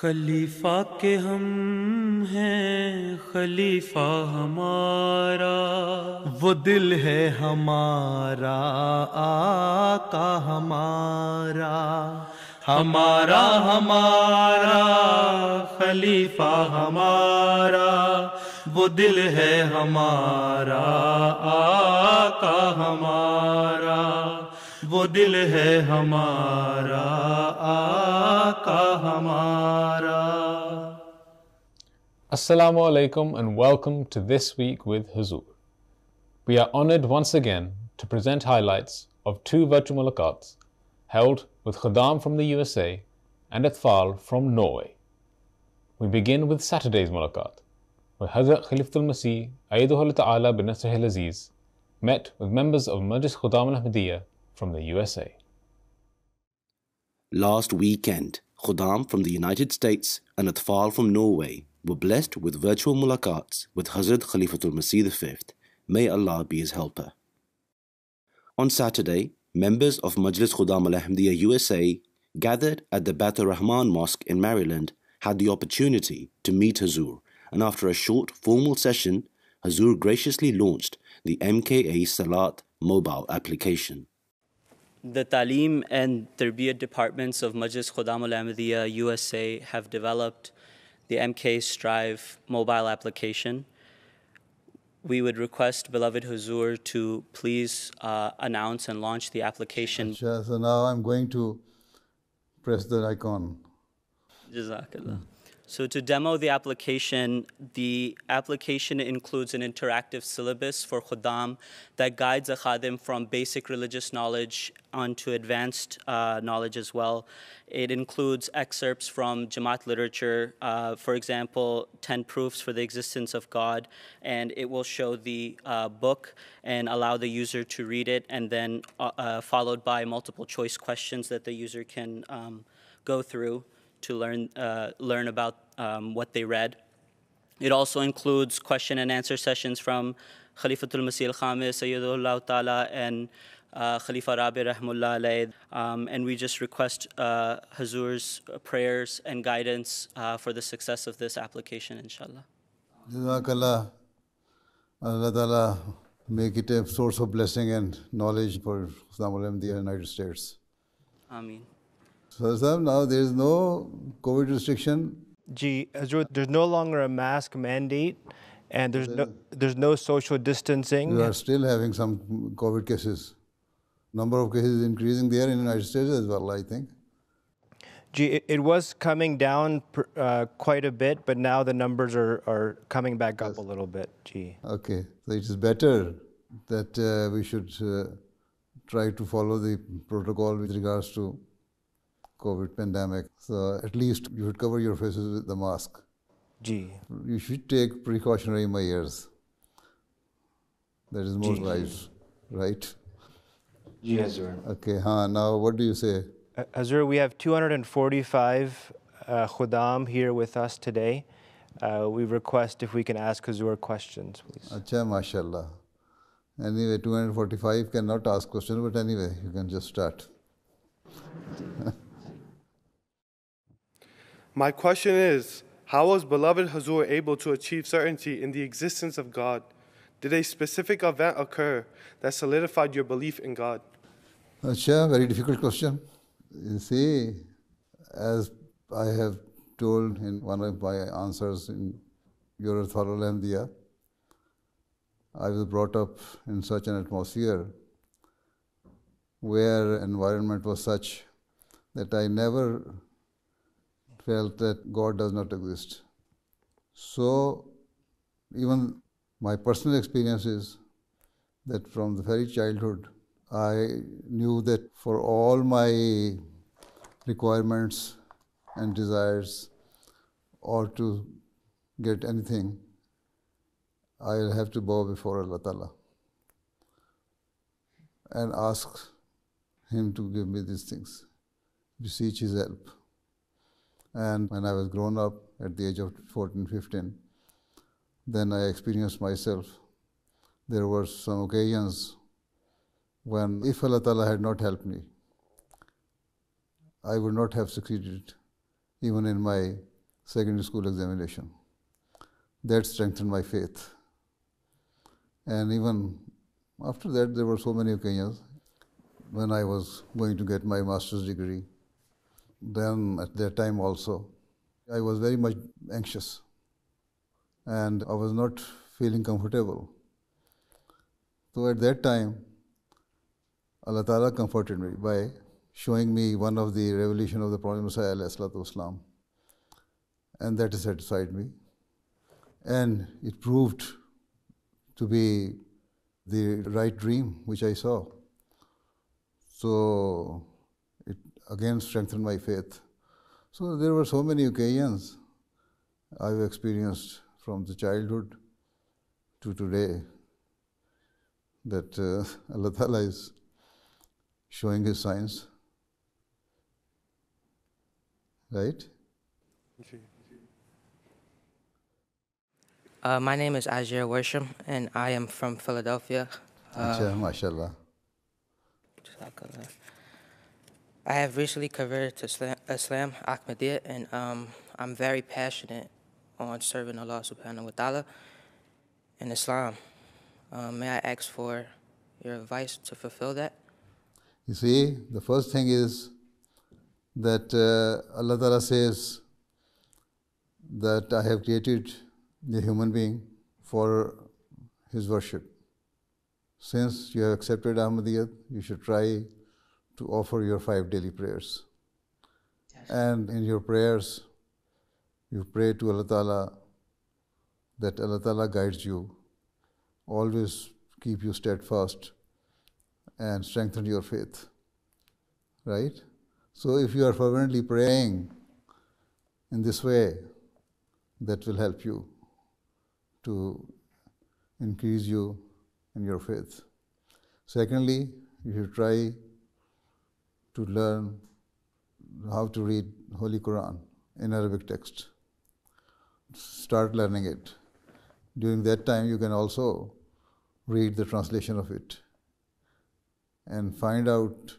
खलीफा के हम हैं खलीफा हमारा, वो दिल है हमारा आका हमारा, हमारा हमारा खलीफा हमारा, वो दिल है हमारा आका हमारा, वो दिल है हमारा आका हमारा. Assalamu alaikum and welcome to This Week with Huzoor. We are honored once again to present highlights of two virtual mulaqats held with Khuddam from the USA and Atfal from Norway. We begin with Saturday's mulaqat, where Hazrat Khalifatul Masih Ayyadahu Ta'ala bin Nasrihil Aziz met with members of Majlis Khuddam al-Ahmadiyya from the USA. Last weekend, Khuddam from the United States and Atfal from Norway were blessed with virtual mulaqats with Hazrat Khalifatul Masih V. May Allah be his helper. On Saturday, members of Majlis Khuddam al-Ahmadiyya USA gathered at the Batur Rahman Mosque in Maryland had the opportunity to meet Huzoor, and after a short formal session, Huzoor graciously launched the MKA Salat mobile application. The Taaleem and Tarbiyat departments of Majlis Khuddam al-Ahmadiyya USA have developed the MK Strive mobile application. We would request beloved Huzoor to please announce and launch the application. So now I'm going to press the icon. Jazakallah. So to demo the application includes an interactive syllabus for Khuddam that guides a Khadim from basic religious knowledge onto advanced knowledge as well. It includes excerpts from Jamaat literature, for example, 10 proofs for the existence of God, and it will show the book and allow the user to read it, and then followed by multiple choice questions that the user can go through to learn about what they read. It also includes question and answer sessions from Khalifatul Masih al-Khamis, Sayyidullah Ta'ala, and Khalifa Rabi Rahmullah alayh. And we just request Huzoor's prayers and guidance for the success of this application, inshallah. Jazakallah. Allah Ta'ala make it a source of blessing and knowledge for Khuddam the United States. Ameen. So now there is no COVID restriction. There's no longer a mask mandate, and there's no social distancing. We are still having some COVID cases. Number of cases is increasing there in the United States as well, I think. It was coming down quite a bit, but now the numbers are coming back up a little bit. Okay, so it is better that we should try to follow the protocol with regards to COVID pandemic. So at least you should cover your faces with the mask. You should take precautionary measures. That is most wise, right? Yes, sir. Okay, now what do you say? Huzoor, we have 245 Khuddam here with us today. We request if we can ask Huzoor questions, please. Acha, mashallah. Anyway, 245 cannot ask questions, but anyway, you can just start. My question is, how was beloved Huzoor able to achieve certainty in the existence of God? Did a specific event occur that solidified your belief in God? Acha, very difficult question. You see, as I have told in one of my answers in Your Atfal al-Ahmadiyya, I was brought up in such an atmosphere where environment was such that I never felt that God does not exist. So even my personal experience is that from the very childhood, I knew that for all my requirements and desires, or to get anything, I'll have to bow before Allah Ta'ala and ask Him to give me these things, beseech His help. And when I was grown up at the age of 14, 15, then I experienced myself. There were some occasions when if Allah Ta'ala had not helped me, I would not have succeeded even in my secondary school examination. That strengthened my faith. And even after that, there were so many occasions when I was going to get my master's degree. Then at that time also, I was very much anxious and I was not feeling comfortable. So at that time, Allah Ta'ala comforted me by showing me one of the revelation of the Prophet Messiah ﷺ, and that satisfied me. And it proved to be the right dream which I saw. So it again strengthened my faith. So there were so many occasions I've experienced from the childhood to today that Allah Ta'ala is showing His signs. Right? My name is HBzAhmadiyyaTV, and I am from Philadelphia. MashaAllah. I have recently converted to Islam, Ahmadiyya, and I'm very passionate on serving Allah subhanahu wa ta'ala in Islam. May I ask for your advice to fulfill that? You see, the first thing is that Allah Ta'ala says that I have created the human being for His worship. Since you have accepted Ahmadiyyat, you should try to offer your 5 daily prayers. Yes. And in your prayers, you pray to Allah Ta'ala that Allah Ta'ala guides you, always keep you steadfast and strengthen your faith. Right? So if you are fervently praying in this way, that will help you to increase you in your faith. Secondly, you should try to learn how to read Holy Quran in Arabic text. Start learning it. During that time, you can also read the translation of it and find out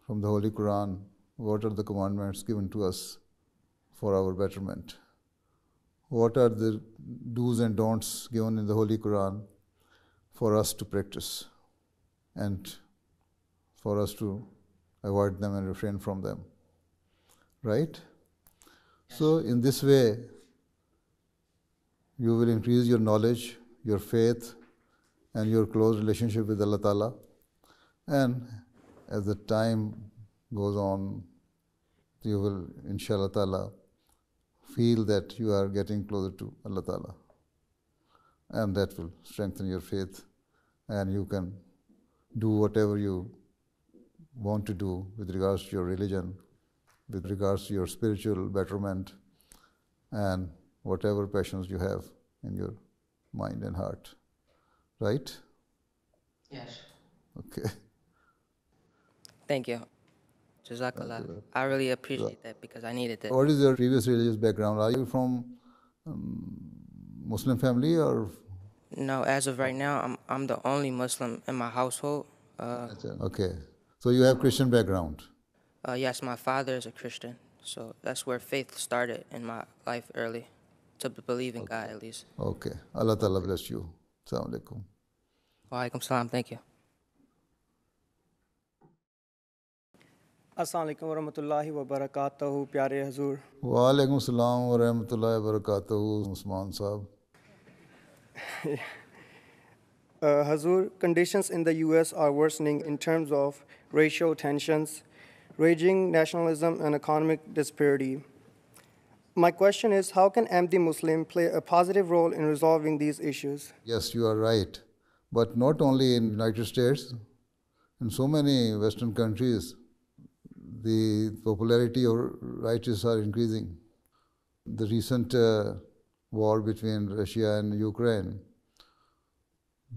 from the Holy Quran what are the commandments given to us for our betterment. What are the do's and don'ts given in the Holy Quran for us to practice and for us to avoid them and refrain from them. Right? So in this way, you will increase your knowledge, your faith, and your close relationship with Allah Ta'ala. And as the time goes on, you will, inshallah Ta'ala, feel that you are getting closer to Allah Ta'ala. And that will strengthen your faith, and you can do whatever you want to do with regards to your religion, with regards to your spiritual betterment, and whatever passions you have in your mind and heart. Right? Yes. Okay. Thank you. Jazakallah. I really appreciate that because I needed that. What is your previous religious background? Are you from Muslim family or? No, as of right now, I'm the only Muslim in my household. Okay. So you have Christian background? Yes, my father is a Christian. So that's where faith started in my life early, to believe in God at least. Okay. Allah Ta'ala bless you. Assalamu alaikum. Wa alaikum salam. Thank you. Assalamu alaikum wa rahmatullahi wa barakatuhu, pyare Huzoor. Wa alaikum salam wa rahmatullahi wa barakatuhu, Usman Sahab. Huzoor, conditions in the US are worsening in terms of racial tensions, raging nationalism, and economic disparity. My question is, how can Ahmadi Muslim play a positive role in resolving these issues? Yes, you are right. But not only in the United States, in so many Western countries, the popularity of rightists are increasing. The recent war between Russia and Ukraine,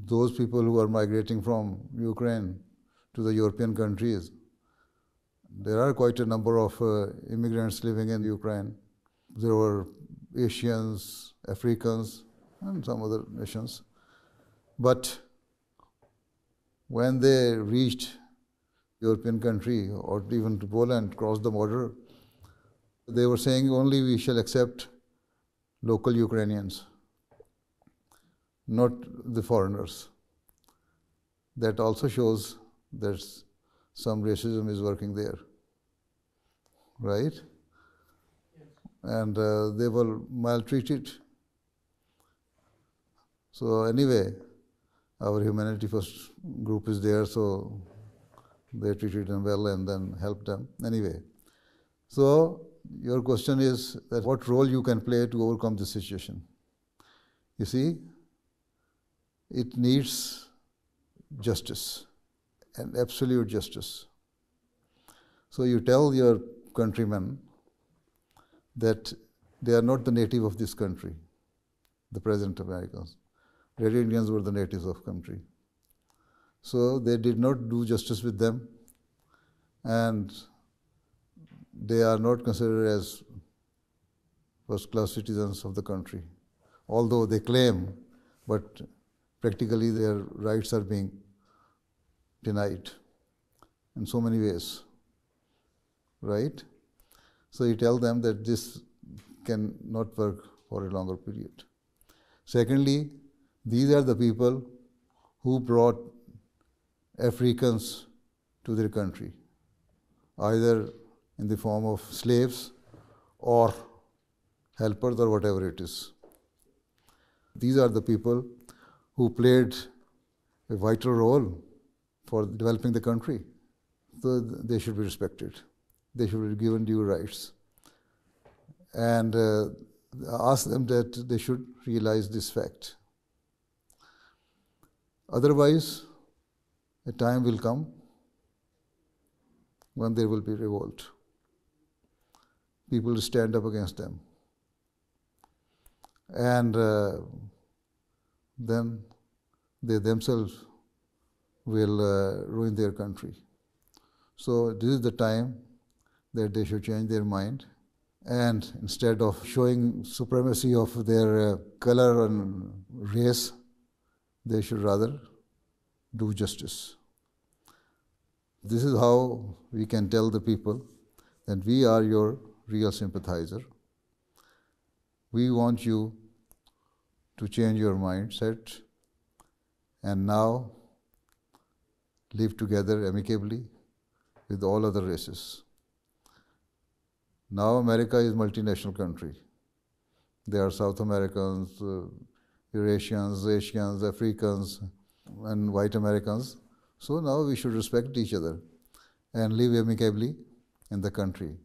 those people who are migrating from Ukraine to the European countries, there are quite a number of immigrants living in Ukraine. There were Asians, Africans, and some other nations. But when they reached European country or even to Poland, crossed the border, They were saying only we shall accept local Ukrainians, not the foreigners. That also shows that some racism is working there, right? And they were maltreated. So anyway, our Humanity First group is there, so they treated them well and then helped them. Anyway, so your question is that what role you can play to overcome this situation. You see, it needs justice, and absolute justice. So you tell your countrymen that they are not the native of this country, the present Americans. Red Indians were the natives of country. So they did not do justice with them, and they are not considered as first-class citizens of the country, although they claim, but practically their rights are being denied in so many ways, right? So you tell them that this can not work for a longer period. Secondly, these are the people who brought Africans to their country, either in the form of slaves or helpers or whatever it is. These are the people who played a vital role for developing the country. So they should be respected. They should be given due rights. And ask them that they should realize this fact. Otherwise, a time will come when there will be revolt. People will stand up against them. And then they themselves will ruin their country. So this is the time that they should change their mind, and instead of showing supremacy of their color and race, they should rather do justice. This is how we can tell the people that we are your real sympathizer. We want you to change your mindset and now live together amicably with all other races. Now America is a multinational country. There are South Americans, Eurasians, Asians, Africans, and white Americans. So now we should respect each other and live amicably in the country.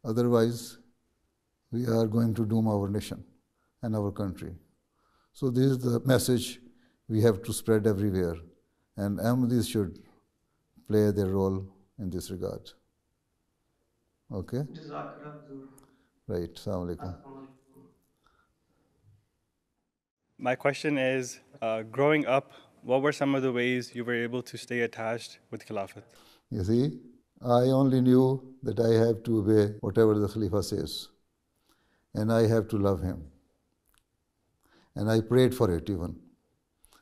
Otherwise, we are going to doom our nation and our country. So this is the message we have to spread everywhere, and Ahmadis should play their role in this regard. Okay? Right. Assalamu alaikum. My question is, growing up, what were some of the ways you were able to stay attached with Khilafat? You see, I only knew that I have to obey whatever the Khalifa says, and I have to love him. And I prayed for it even.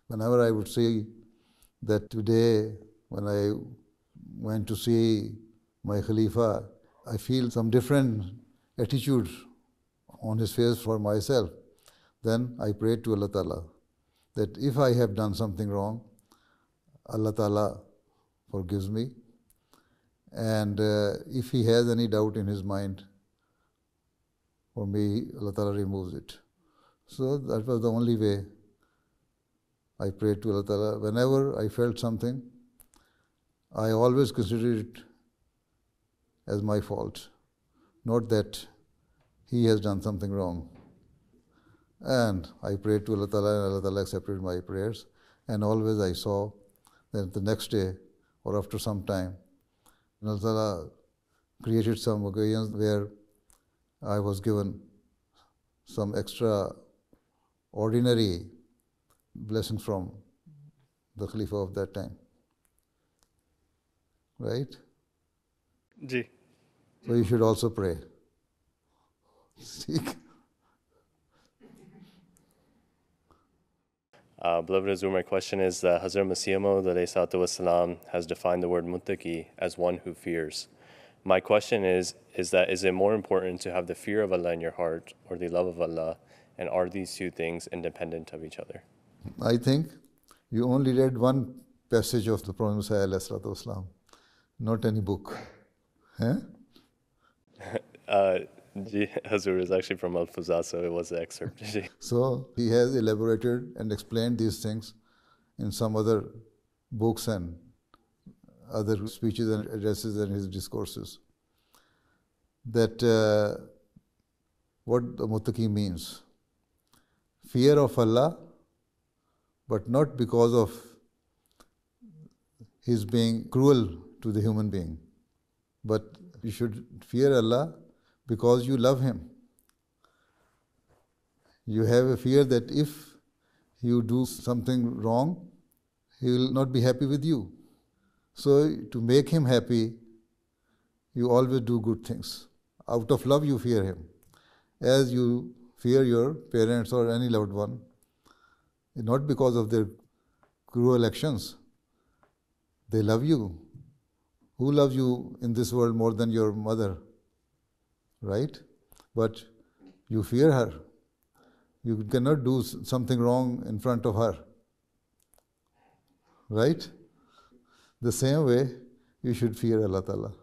Whenever I would see that today, when I went to see my Khalifa, I feel some different attitude on his face for myself. Then I prayed to Allah Ta'ala that if I have done something wrong, Allah Ta'ala forgives me. And if he has any doubt in his mind for me, Allah Ta'ala removes it. So that was the only way I prayed to Allah Ta'ala. Whenever I felt something, I always considered it as my fault, not that he has done something wrong. And I prayed to Allah Ta'ala, and Allah Ta'ala accepted my prayers. And always I saw that the next day or after some time, Allah Ta'ala created some occasions where I was given some extraordinary blessings from the Khalifa of that time. Right? Ji. So you should also pray. Seek. Beloved Huzoor, my question is, Hazrat Masih Maud has defined the word muttaqi as one who fears. My question is it more important to have the fear of Allah in your heart or the love of Allah? And are these two things independent of each other? I think you only read one passage of the Prophet ﷺ, not any book. Huh? Huzoor is actually from Al-Fuzat, so it was the excerpt. So he has elaborated and explained these things in some other books and other speeches and addresses and his discourses. That what the muttaqi means. Fear of Allah, but not because of his being cruel to the human being. But you should fear Allah because you love Him. You have a fear that if you do something wrong, He will not be happy with you. So to make Him happy, you always do good things. Out of love you fear Him. As you fear your parents or any loved one, not because of their cruel actions. They love you. Who loves you in this world more than your mother? Right? But you fear her. You cannot do something wrong in front of her. Right? The same way, you should fear Allah Ta'ala.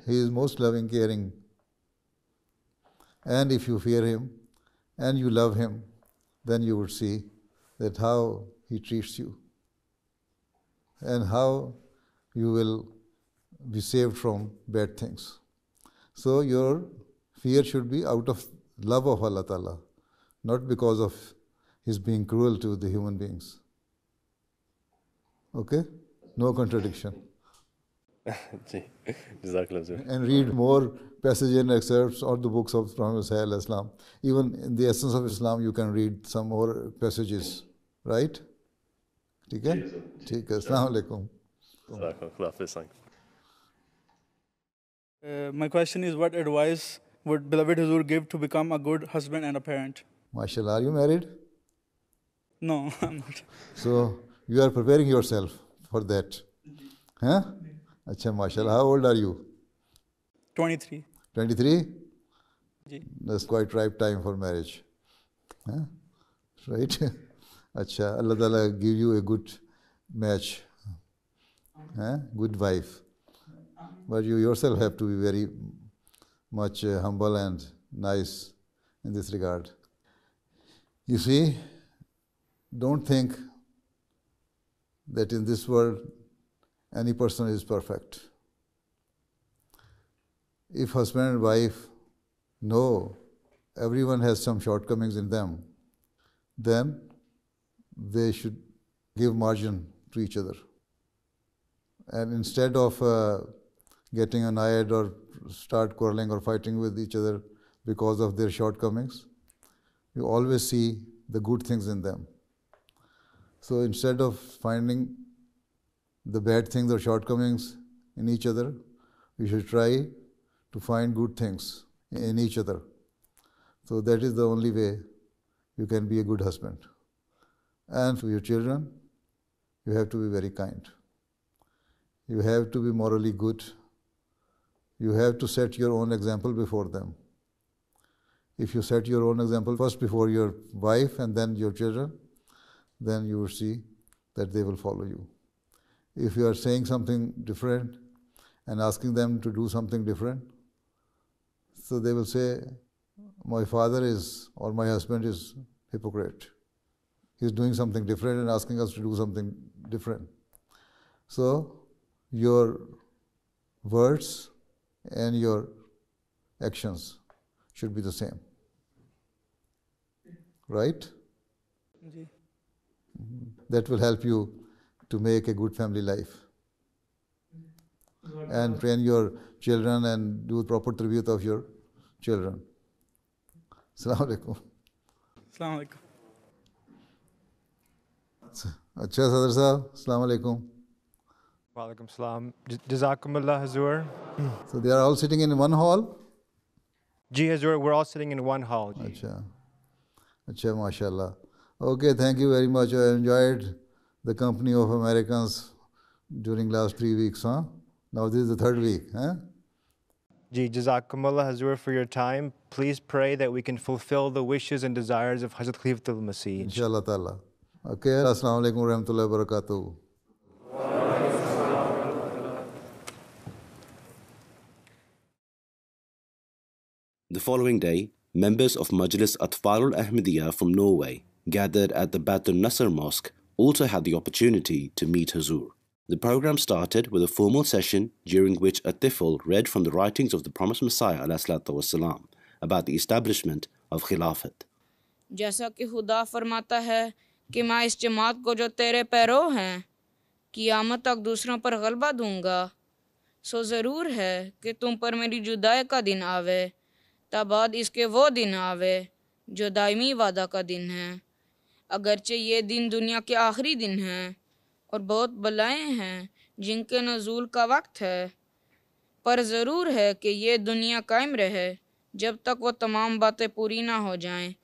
He is most loving, caring. And if you fear Him and you love Him, then you would see that how He treats you and how you will be saved from bad things. So your fear should be out of love of Allah Ta'ala, not because of His being cruel to the human beings. Okay? No contradiction. And read more passages and excerpts or the books of Prophet Islam. Even in the essence of Islam, you can read some more passages. Right? ठीक है? ठीक है. Assalamu alaikum. My question is, what advice would beloved Huzoor give to become a good husband and a parent? MashaAllah, are you married? No, I'm not. So you are preparing yourself for that. Huh? Acha, MashaAllah. How old are you? 23. 23? Ji. That's quite ripe time for marriage. Huh? Right? Acha, Allah Ta'ala give you a good match. Huh? Good wife. But you yourself have to be very much humble and nice in this regard. You see, don't think that in this world any person is perfect. If husband and wife know everyone has some shortcomings in them, then they should give margin to each other. And instead of getting annoyed or start quarreling or fighting with each other because of their shortcomings, you always see the good things in them. So instead of finding the bad things or shortcomings in each other, we should try to find good things in each other. So that is the only way you can be a good husband. And for your children, you have to be very kind. You have to be morally good. You have to set your own example before them. If you set your own example first before your wife and then your children, then you will see that they will follow you. If you are saying something different and asking them to do something different, so they will say, my father is, or my husband is hypocrite. He is doing something different and asking us to do something different. So your words and your actions should be the same. Right? That will help you to make a good family life. And train your children and do proper tribute of your children. Assalamu alaikum. Assalamu alaikum. Acha, Sadr Sahab. Assalamu alaikum. Wa alaikum salam. Jazakumullah, Huzoor. So they are all sitting in one hall? Ji, Huzoor, we're all sitting in one hall. Ji. Acha. Acha, mashallah. Okay, thank you very much. I enjoyed the company of Americans during last 3 weeks, huh? Now this is the third week. Huh? Ji, Jazakumullah Huzoor for your time. Please pray that we can fulfill the wishes and desires of Hazrat Khalifatul Masih. Inshallah ta'ala. Okay, assalamu alaikum wa rahmatullahi wa barakatuh. The following day, members of Majlis HBzAhmadiyyaTV from Norway, gathered at the Batul Nasser Mosque, also had the opportunity to meet Huzoor. The program started with a formal session during which a tifl read from the writings of the promised Messiah ﷺ about the establishment of Khilafat. जैसा कि खुदा फरमाता है कि मैं इस जमात को जो तेरे पैरो हैं क़यामत तक दूसरों पर गलबा दूंगा, सो ज़रूर है कि तुम पर मेरी जुदाई का दिन आवे, तब बाद इसके वो दिन आवे जो दायमी वादा का दिन है। अगरचे ये दिन दुनिया के आखिरी दिन हैं और बहुत बलाएं हैं जिनके नज़ूल का वक्त है, पर ज़रूर है कि ये दुनिया कायम रहे जब तक वो तमाम बातें पूरी ना हो जाएं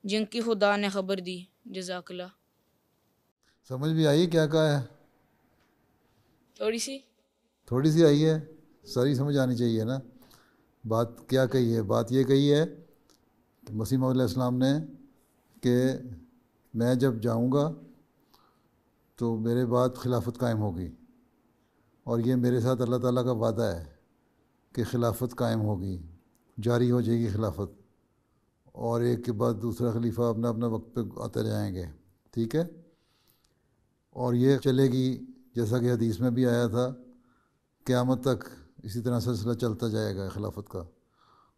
जिनकी खुदा ने खबर दी। जज़ाकल्लाह। समझ भी आई क्या कहा है? थोड़ी सी आई है, सारी समझ आनी चाहिए ना। बात क्या कही है? बात ये कही है कि मसीह मौद अलैहिस्सलाम ने कि मैं जब जाऊंगा तो मेरे बाद खिलाफत कायम होगी, और ये मेरे साथ अल्लाह ताला का वादा है कि खिलाफत कायम होगी, जारी हो जाएगी खिलाफत, और एक के बाद दूसरा खलीफा अपना अपना वक्त पे आते जाएंगे। ठीक है? और ये चलेगी जैसा कि हदीस में भी आया था, क़यामत तक इसी तरह सिलसिला चलता जाएगा खिलाफत का,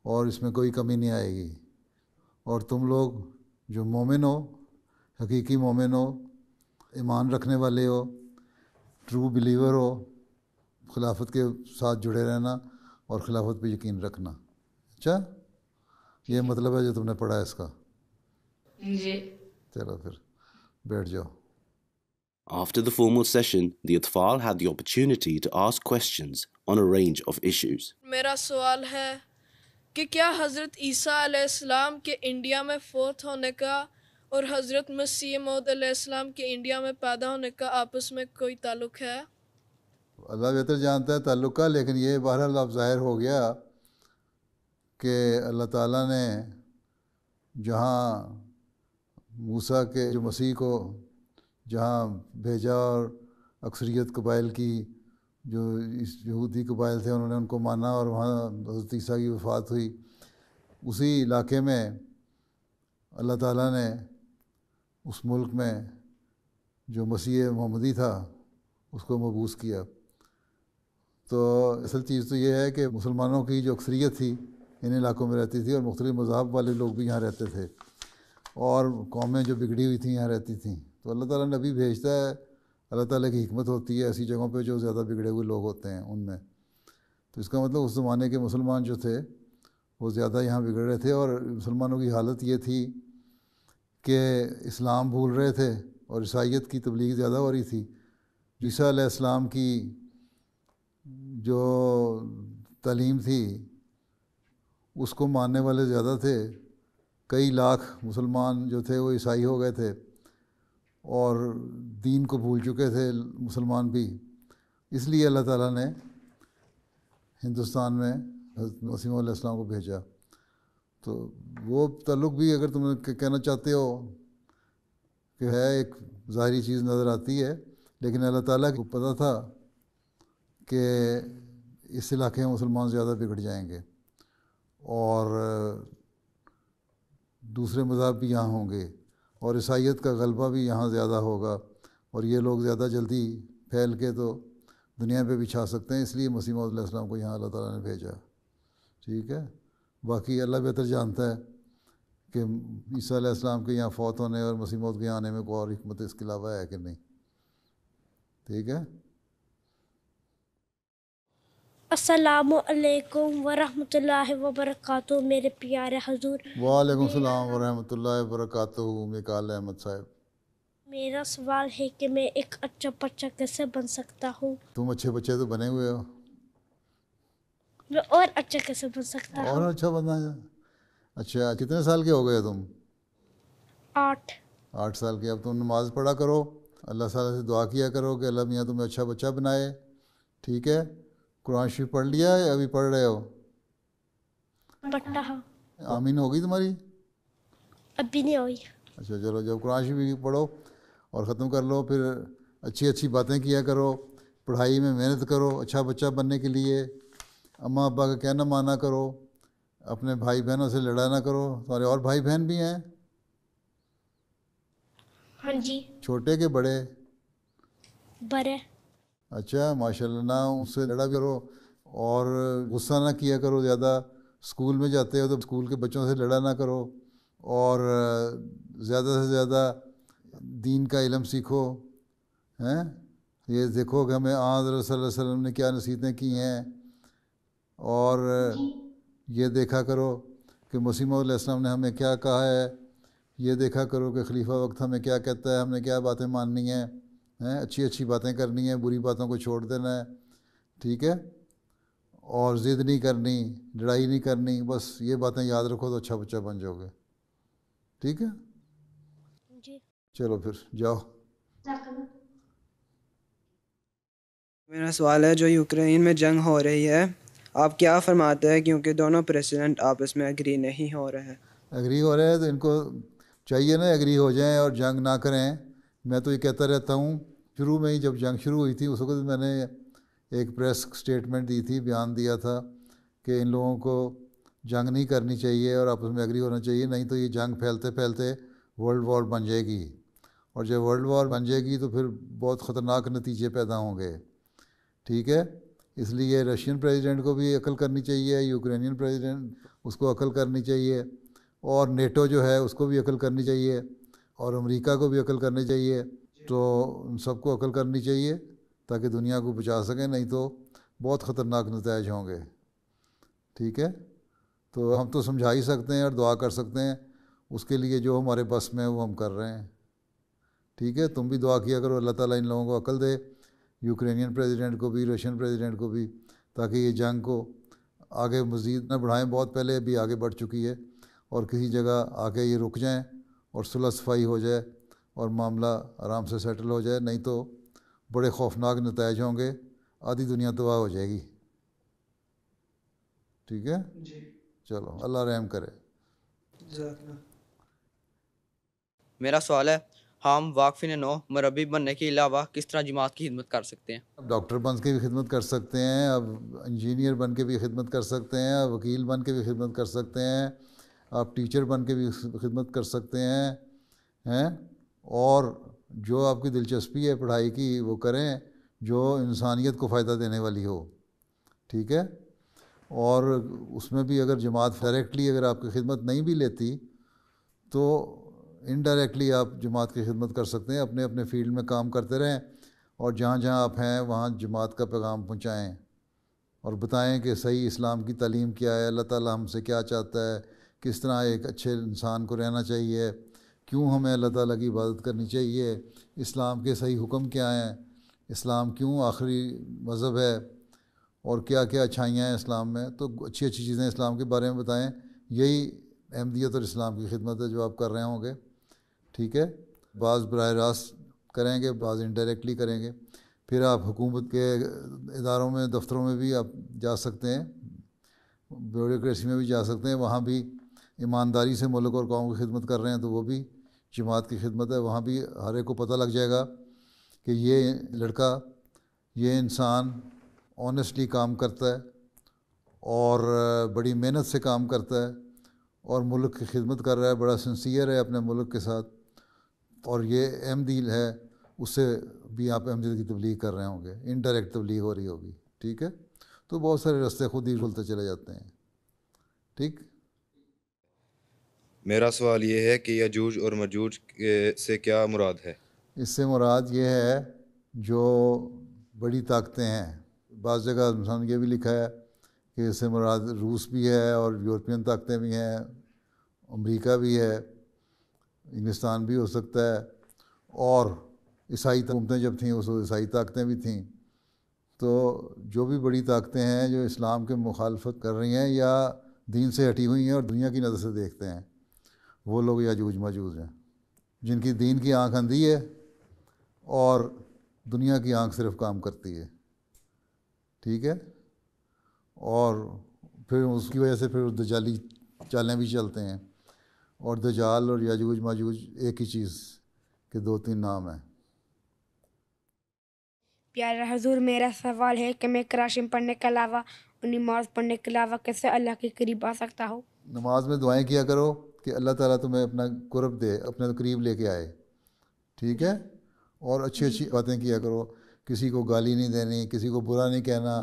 और इसमें कोई कमी नहीं आएगी। और तुम लोग जो मोमिन हो, हकीकी मोमिन हो, ईमान रखने वाले हो, ट्रू बिलीवर हो, खिलाफत के साथ जुड़े रहना और खिलाफत पे यकीन रखना। अच्छा, ये मतलब है जो तुमने पढ़ा है इसका। जी। चलो फिर बैठ जाओ। After the formal session, the Atfal had the opportunity to ask questions on a range of issues. मेरा सवाल है कि क्या हज़रत ईसा अलैहिस्सलाम के इंडिया में फोत होने का और हज़रत मसीह मौद अलैहिस्सलाम के इंडिया में पैदा होने का आपस में कोई ताल्लुक़ है? अल्लाह बेहतर जानता है ताल्लुक़ का, लेकिन ये बहरहाल अब ज़ाहिर हो गया कि अल्लाह ताला ने जहाँ मूसा के जो मसीह को जहाँ भेजा और अक्सरियत कबाइल की जो इस यहूदी कबाइल थे उन्होंने उनको माना और वहाँ हज़रत ईसा की वफ़ात हुई, उसी इलाके में अल्लाह ताला ने उस मुल्क में जो मसीह मोहम्मदी था उसको मबूस किया। तो असल चीज़ तो ये है कि मुसलमानों की जो अक्सरियत थी इन इलाकों में रहती थी, और मुख्तलिफ मज़हब वाले लोग भी यहाँ रहते थे, और कौमें जो बिगड़ी हुई थी यहाँ रहती थी। तो अल्लाह ताला नबी भेजता है, अल्लाह ताला की हिकमत होती है ऐसी जगहों पे जो ज़्यादा बिगड़े हुए लोग होते हैं उनमें। तो इसका मतलब उस ज़माने के मुसलमान जो थे वो ज़्यादा यहाँ बिगड़ रहे थे, और मुसलमानों की हालत ये थी कि इस्लाम भूल रहे थे और ईसाईयत की तबलीग ज़्यादा हो रही थी। ईसा अलैहिस्सलाम की जो तालीम थी उसको मानने वाले ज़्यादा थे, कई लाख मुसलमान जो थे वो ईसाई हो गए थे और दीन को भूल चुके थे मुसलमान भी। इसलिए अल्लाह ताला ने हिंदुस्तान में मसीह मौद अलैहिस्सलाम को भेजा। तो वो ताल्लुक़ भी अगर तुम कहना चाहते हो कि है, एक ज़ाहिरी चीज़ नज़र आती है, लेकिन अल्लाह ताला को पता था कि इस इलाके में मुसलमान ज़्यादा बिगड़ जाएंगे और दूसरे मज़हब भी यहाँ होंगे और ईसाईयत का गलबा भी यहाँ ज़्यादा होगा, और ये लोग ज़्यादा जल्दी फैल के तो दुनिया पे भी छा सकते हैं। इसलिए मसीह मौद अलैहिस्सलाम को यहाँ अल्लाह ताला ने भेजा। ठीक है? बाकी अल्लाह बेहतर जानता है कि ईसा अलैहिस्सलाम के यहाँ फ़ौत होने और मसीह मौद के आने में कोई और हिकमत इसके अलावा है कि नहीं। ठीक है? अस्सलामु अलैकुम वरहमतुल्लाहि वबरकातुहू। मेरे प्यारे हुजूर। वालेकुम सलाम वरहमतुल्लाहि वबरकातुहू। मिकाल अहमद साहब, मेरा सवाल है कि मैं एक अच्छा बच्चा कैसे बन सकता हूँ? तुम अच्छे बच्चे तो बने हुए हो, मैं और अच्छा कैसे बन सकता हूँ? और अच्छा बनना है। अच्छा, कितने साल के हो गए तुम? 8 साल के। अब तुम नमाज़ पढ़ा करो, अल्लाह ताला से दुआ किया करो कि अल्लाह मियाँ तुम्हें अच्छा बच्चा बनाए। ठीक है? قرآن شریف پڑھ لیا یا ابھی پڑھ رہے ہو؟ پڑھتا ہوں. آمین ہو گئی تمہاری؟ ابھی نہیں ہوئی. اچھا چلو، جب قرآن شریف پڑھو اور ختم کر لو پھر اچھی اچھی باتیں کیا کرو، پڑھائی میں محنت کرو اچھا بچہ بننے کے لیے، اماں ابا کا کہنا مانا کرو، اپنے بھائی بہنوں سے لڑا نہ کرو. تمہارے اور بھائی بہن بھی ہیں؟ ہاں جی. چھوٹے کہ بڑے؟ بڑے. اچھا ماشاء اللہ. نہ اس سے لڑا کرو اور غصہ نہ کیا کرو زیادہ. اسکول میں جاتے ہو تو اسکول کے بچوں سے لڑا نہ کرو، اور زیادہ سے زیادہ دین کا علم سیکھو. ہیں یہ دیکھو کہ ہمیں حضرت صلی اللہ علیہ وسلم نے کیا نصیحتیں کی ہیں، اور یہ دیکھا کرو کہ مسیح موعود علیہ السلام نے ہمیں کیا کہا ہے، یہ دیکھا کرو کہ خلیفہ وقت ہمیں کیا کہتا ہے، ہم نے کیا باتیں ماننی ہیں. اچھی اچھی باتیں کرنی ہیں، بری باتوں کو چھوڑ دینا ہے. ٹھیک ہے؟ اور ضد نہیں کرنی، لڑائی نہیں کرنی. بس یہ باتیں یاد رکھو تو اچھا بچہ بن جاؤ گے. ٹھیک ہے؟ جی. چلو پھر جاؤ. میرا سوال ہے، جو یوکرین میں جنگ ہو رہی ہے، آپ کیا فرماتے ہیں کیونکہ دونوں پریزیڈنٹ آپس میں ایگری نہیں ہو رہے ہیں؟ ایگری ہو رہے ہیں تو ان کو چاہیے نا ایگری ہو جائیں اور جنگ نہ کریں. میں تو یہ کہتا رہتا ہوں، شروع میں ہی جب جنگ شروع ہوئی تھی اس وقت میں نے ایک پریس اسٹیٹمنٹ دی تھی، بیان دیا تھا کہ ان لوگوں کو جنگ نہیں کرنی چاہیے اور آپس میں ایگری ہونا چاہیے، نہیں تو یہ جنگ پھیلتے پھیلتے ورلڈ وار بن جائے گی، اور جب ورلڈ وار بن جائے گی تو پھر بہت خطرناک نتیجے پیدا ہوں گے. ٹھیک ہے؟ اس لیے رشین پریزیڈنٹ کو بھی عقل کرنی چاہیے، یوکرینین پریزیڈنٹ اس کو عقل کرنی چاہیے، اور نیٹو جو ہے اس کو بھی عقل کرنی چاہیے، اور امریکہ کو بھی عقل کرنی چاہیے. تو ان سب کو عقل کرنی چاہیے تاکہ دنیا کو بچا سکیں، نہیں تو بہت خطرناک نتائج ہوں گے. ٹھیک ہے؟ تو ہم تو سمجھا ہی سکتے ہیں اور دعا کر سکتے ہیں، اس کے لیے جو ہمارے بس میں وہ ہم کر رہے ہیں. ٹھیک ہے؟ تم بھی دعا کیا کرو اللہ تعالیٰ ان لوگوں کو عقل دے، یوکرینین پریزیڈنٹ کو بھی، رشین پریزیڈنٹ کو بھی، تاکہ یہ جنگ کو آگے مزید نہ بڑھائیں. بہت پہلے بھی آگے بڑھ چکی ہے، اور کسی جگہ آ کے یہ رک جائیں اور صلح صفائی ہو جائے اور معاملہ آرام سے سیٹل ہو جائے، نہیں تو بڑے خوفناک نتائج ہوں گے، آدھی دنیا تباہ ہو جائے گی. ٹھیک ہے؟ چلو اللہ رحم کرے. میرا سوال ہے، ہم واقفین نو مربی بننے کے علاوہ کس طرح جماعت کی خدمت کر سکتے ہیں؟ اب ڈاکٹر بن کے بھی خدمت کر سکتے ہیں، اب انجینئر بن کے بھی خدمت کر سکتے ہیں، اب وکیل بن کے بھی خدمت کر سکتے ہیں، آپ ٹیچر بن کے بھی خدمت کر سکتے ہیں. اور جو آپ کی دلچسپی ہے پڑھائی کی وہ کریں جو انسانیت کو فائدہ دینے والی ہو. ٹھیک ہے؟ اور اس میں بھی اگر جماعت ڈائریکٹلی اگر آپ کی خدمت نہیں بھی لیتی تو انڈائریکٹلی آپ جماعت کی خدمت کر سکتے ہیں. اپنے اپنے فیلڈ میں کام کرتے رہیں، اور جہاں جہاں آپ ہیں وہاں جماعت کا پیغام پہنچائیں اور بتائیں کہ صحیح اسلام کی تعلیم کیا ہے، اللہ تعالیٰ ہم سے کیا چاہتا ہے، کس طرح ایک اچھے انسان کو رہنا چاہیے، کیوں ہمیں اللہ تعالیٰ کی عبادت کرنی چاہیے، اسلام کے صحیح حکم کیا ہیں، اسلام کیوں آخری مذہب ہے، اور کیا کیا اچھائیاں ہیں اسلام میں. تو اچھی اچھی چیزیں اسلام کے بارے میں بتائیں. یہی احمدیت اور اسلام کی خدمت ہے جو آپ کر رہے ہوں گے. ٹھیک ہے؟ بعض براہ راست کریں گے، بعض انڈائریکٹلی کریں گے. پھر آپ حکومت کے اداروں میں، دفتروں میں بھی آپ جا سکتے ہیں، بیوروکریسی میں بھی جا سکتے ہیں، وہاں بھی ایمانداری سے ملک اور قوم کی خدمت کر رہے ہیں تو وہ بھی جماعت کی خدمت ہے. وہاں بھی ہر ایک کو پتہ لگ جائے گا کہ یہ لڑکا، یہ انسان آنیسٹلی کام کرتا ہے اور بڑی محنت سے کام کرتا ہے اور ملک کی خدمت کر رہا ہے، بڑا سنسیئر ہے اپنے ملک کے ساتھ، اور یہ احمدی ہے. اس سے بھی آپ احمدیت کی تبلیغ کر رہے ہوں گے، انڈائریکٹ تبلیغ ہو رہی ہوگی. ٹھیک ہے؟ تو بہت سارے راستے خود ہی کھلتے چلے جاتے ہیں. ٹھیک؟ میرا سوال یہ ہے کہ یجوج اور مجوج سے کیا مراد ہے؟ اس سے مراد یہ ہے جو بڑی طاقتیں ہیں. بعض جگہ مثلاً یہ بھی لکھا ہے کہ اس سے مراد روس بھی ہے اور یورپین طاقتیں بھی ہیں، امریکہ بھی ہے، انگلستان بھی ہو سکتا ہے، اور عیسائی حکومتیں جب تھیں اس وقت عیسائی طاقتیں بھی تھیں. تو جو بھی بڑی طاقتیں ہیں جو اسلام کے مخالفت کر رہی ہیں یا دین سے ہٹی ہوئی ہیں اور دنیا کی نظر سے دیکھتے ہیں، وہ لوگ یاجوج ماجوج ہیں، جن کی دین کی آنکھ اندھی ہے اور دنیا کی آنکھ صرف کام کرتی ہے. ٹھیک ہے؟ اور پھر اس کی وجہ سے پھر دجالی چالیں بھی چلتے ہیں. اور دجال اور یاجوج ماجوج ایک ہی چیز کے 2-3 نام ہیں. پیارا حضور، میرا سوال ہے کہ میں کراچی میں پڑھنے کے علاوہ اور نماز پڑھنے کے علاوہ کیسے اللہ کے قریب آ سکتا ہوں؟ نماز میں دعائیں کیا کرو کہ اللہ تعالیٰ تمہیں اپنا قرب دے، اپنے قریب لے کے آئے. ٹھیک ہے؟ اور اچھی باتیں کیا کرو. کسی کو گالی نہیں دینی، کسی کو برا نہیں کہنا،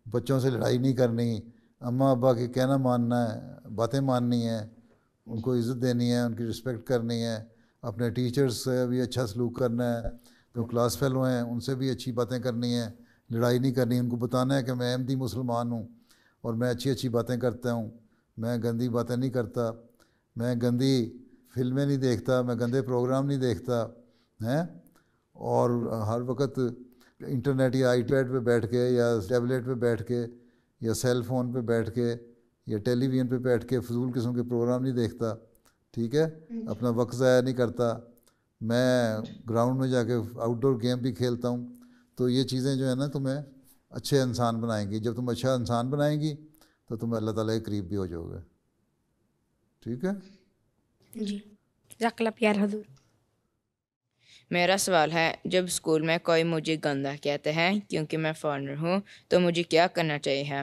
بچوں سے لڑائی نہیں کرنی، اماں ابا کے کہنا ماننا ہے، باتیں ماننی ہیں، ان کو عزت دینی ہے، ان کی رسپیکٹ کرنی ہے. اپنے ٹیچرز سے بھی اچھا سلوک کرنا ہے. جو کلاس فیلو ہیں ان سے بھی اچھی باتیں کرنی ہیں، لڑائی نہیں کرنی. ان کو بتانا ہے کہ میں احمدی مسلمان ہوں اور میں اچھی باتیں کرتا ہوں، میں گندی باتیں نہیں کرتا، میں گندی فلمیں نہیں دیکھتا، میں گندے پروگرام نہیں دیکھتا ہیں. اور ہر وقت انٹرنیٹ یا آئی پیڈ پہ بیٹھ کے یا ٹیبلیٹ پہ بیٹھ کے یا سیل فون پہ بیٹھ کے یا ٹیلی ویژن پہ بیٹھ کے فضول قسم کے پروگرام نہیں دیکھتا. ٹھیک ہے؟ اپنا وقت ضائع نہیں کرتا. میں گراؤنڈ میں جا کے آؤٹ ڈور گیم بھی کھیلتا ہوں. تو یہ چیزیں جو ہے نا تمہیں اچھے انسان بنائیں گی. جب تم اچھا انسان بنائیں گی تو تم اللہ تعالیٰ کے قریب بھی ہو جاؤ گے. ٹھیک ہے؟ جی، جزاک اللہ پیارا حضور. میرا سوال ہے، جب اسکول میں کوئی مجھے گندا کہتے ہیں کیونکہ میں فارنر ہوں تو مجھے کیا کرنا چاہیے؟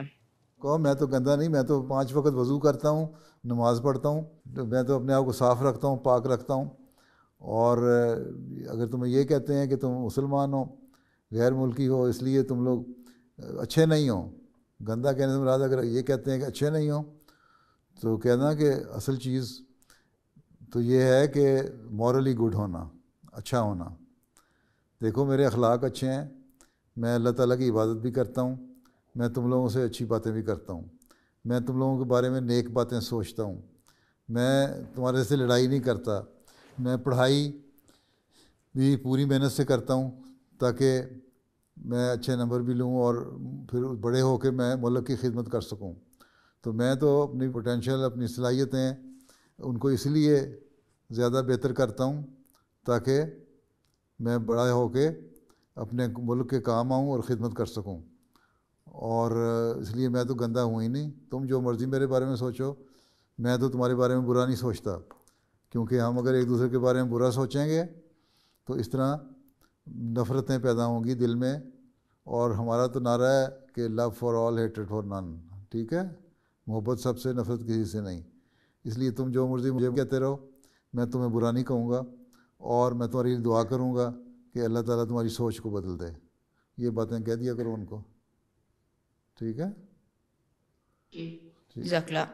کہو میں تو گندا نہیں، میں تو 5 وقت وضو کرتا ہوں، نماز پڑھتا ہوں، میں تو اپنے آپ کو صاف رکھتا ہوں، پاک رکھتا ہوں. اور اگر تمہیں یہ کہتے ہیں کہ تم مسلمان ہو، غیر ملکی ہو، اس لیے تم لوگ اچھے نہیں ہو، گندا کہنے سے مراد اگر یہ کہتے ہیں کہ اچھے نہیں ہو تو کہنا کہ اصل چیز تو یہ ہے کہ مورلی گڈ ہونا، اچھا ہونا. دیکھو میرے اخلاق اچھے ہیں، میں اللہ تعالیٰ کی عبادت بھی کرتا ہوں، میں تم لوگوں سے اچھی باتیں بھی کرتا ہوں، میں تم لوگوں کے بارے میں نیک باتیں سوچتا ہوں، میں تمہارے سے لڑائی نہیں کرتا، میں پڑھائی بھی پوری محنت سے کرتا ہوں تاکہ میں اچھے نمبر بھی لوں اور پھر بڑے ہو کے میں ملک کی خدمت کر سکوں. تو میں تو اپنی پوٹینشیل، اپنی صلاحیتیں ان کو اس لیے زیادہ بہتر کرتا ہوں تاکہ میں بڑا ہو کے اپنے ملک کے کام آؤں اور خدمت کر سکوں. اور اس لیے میں تو گندا ہوں ہی نہیں. تم جو مرضی میرے بارے میں سوچو، میں تو تمہارے بارے میں برا نہیں سوچتا، کیونکہ ہم اگر ایک دوسرے کے بارے میں برا سوچیں گے تو اس طرح نفرتیں پیدا ہوں گی دل میں. اور ہمارا تو نعرہ ہے کہ لو فار آل ہیٹڈ فار نن. ٹھیک ہے؟ محبت سب سے، نفرت کسی سے نہیں. اس لیے تم جو مرضی مجھے کہتے رہو، میں تمہیں برا نہیں کہوں گا، اور میں تمہاری دعا کروں گا کہ اللہ تعالیٰ تمہاری سوچ کو بدل دے. یہ باتیں کہہ دیا کرو ان کو. ٹھیک ہے؟ جزاک اللہ.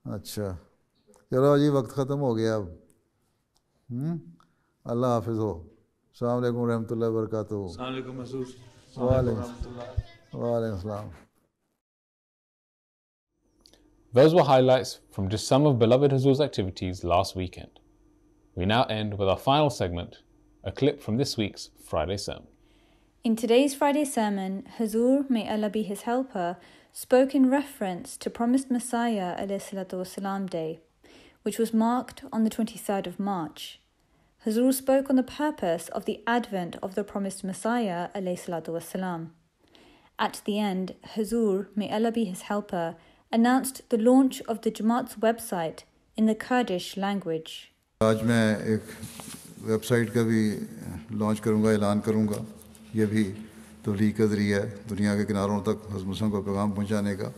اچھا چلو جی، وقت ختم ہو گیا اب. اللہ حافظ ہو. السلام علیکم ورحمۃ اللہ وبرکاتہ. السلام علیکم حضور. وعلیکم السلام. Those were highlights from just some of beloved Huzoor's activities last weekend. We now end with our final segment, a clip from this week's Friday sermon. In today's Friday sermon, Huzoor, may Allah be his helper, spoke in reference to promised Messiah ﷺ Day, which was marked on the 23rd of March. Huzoor spoke on the purpose of the advent of the promised Messiah ﷺ. At the end, Huzoor, may Allah be his helper, announced the launch of the Jamaat's website in the Kurdish language. آج میں ایک web site کا بھی launch کروں گا، اعلان کروں گا. یہ بھی تبلیغ کا ذریعہ ہے دنیا کے کناروں تک حضرت مسلم کو پیغام پہنچانے کا.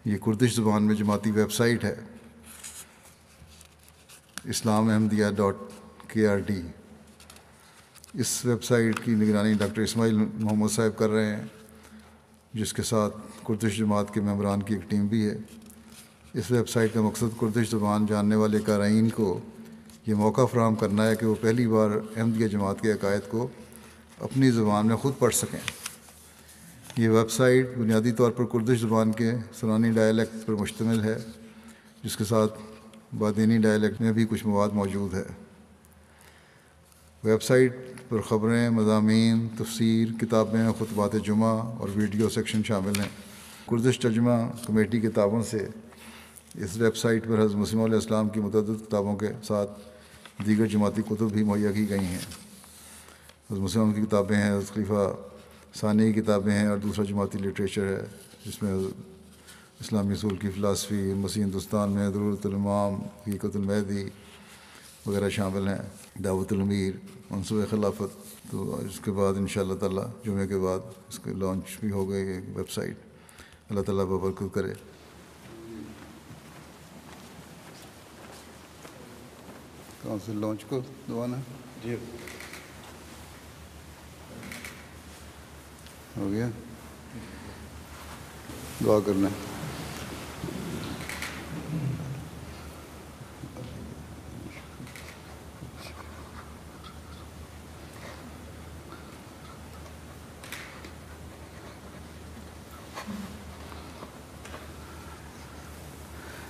یہ کردش زبان میں جماعتی ویب سائٹ ہے، islamohmadiyya.krd. اس ویب سائٹ کی نگرانی ڈاکٹر اسماعیل محمد صاحب کر رہے ہیں، جس کے ساتھ کردش جماعت کے ممبران کی ایک ٹیم بھی ہے. اس ویب سائٹ کا مقصد کردش زبان جاننے والے قارئین کو یہ موقع فراہم کرنا ہے کہ وہ پہلی بار احمدیہ جماعت کے عقائد کو اپنی زبان میں خود پڑھ سکیں. یہ ویب سائٹ بنیادی طور پر کردش زبان کے سنانی ڈائلیکٹ پر مشتمل ہے، جس کے ساتھ بادینی ڈائلیکٹ میں بھی کچھ مواد موجود ہے. ویب سائٹ پر خبریں، مضامین، تفسیر، کتابیں، خطبات جمعہ اور ویڈیو سیکشن شامل ہیں. کردش ترجمہ کمیٹی کے تعاون سے اس ویب سائٹ پر حضرت مسیح علیہ السلام کی متعدد کتابوں کے ساتھ دیگر جماعتی کتب بھی مہیا کی گئی ہیں. حضرت مسیح کی کتابیں ہیں، حضرت خلیفہ ثانی کتابیں ہیں اور دوسرا جماعتی لٹریچر ہے جس میں اسلامی اصول کی فلاسفی، مسیح ہندوستان میں ضرورت الامام، حقیقت المہدی وغیرہ شامل ہیں، دعوت الامیر، منصوبہ خلافت. تو اس کے بعد ان شاء اللہ تعالیٰ جمعے کے بعد اس کے لانچ بھی ہو گئی ایک ویب سائٹ. اللہ تعالیٰ ببرکت کرے. کہاں سے لانچ کو دعانا جی ہو گیا. دعا کرنا ہے.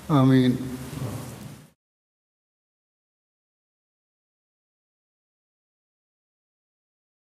آمین.